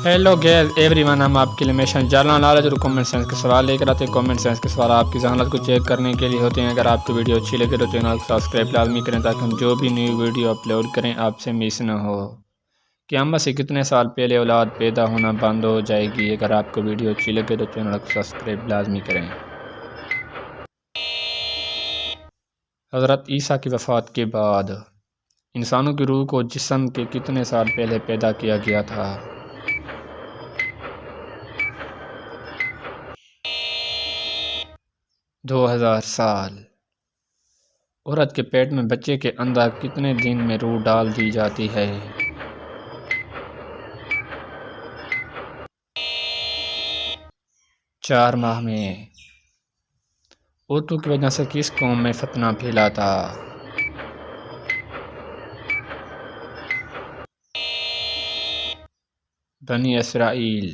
Hello gaze every one, ہم آپ کے لیے میشن جاننا نالج اور کامن سینس کے سوال لے کر آتے ہیں۔ کامن سینس کے سوال آپ کی ذہانت کو چیک کرنے کے لیے ہوتے ہیں۔ اگر آپ کی ویڈیو اچھی لگے تو چینل کو سبسکرائب لازمی کریں تاکہ ہم جو بھی نیو ویڈیو اپلوڈ کریں آپ سے مس نہ ہو۔ قیامت سے کتنے سال پہلے اولاد پیدا ہونا بند ہو جائے گی؟ اگر آپ کو ویڈیو اچھی لگے تو چینل کو سبسکرائب لازمی کریں۔ حضرت عیسیٰ کی وفات کے بعد انسانوں کی روح کو جسم کے کتنے سال پہلے پیدا کیا گیا تھا؟ 2000 سال۔ عورت کے پیٹ میں بچے کے اندر کتنے دن میں روح ڈال دی جاتی ہے؟ 4 ماہ میں۔ اردو کی وجہ سے کس قوم میں فتنہ پھیلا تھا؟ بنی اسرائیل۔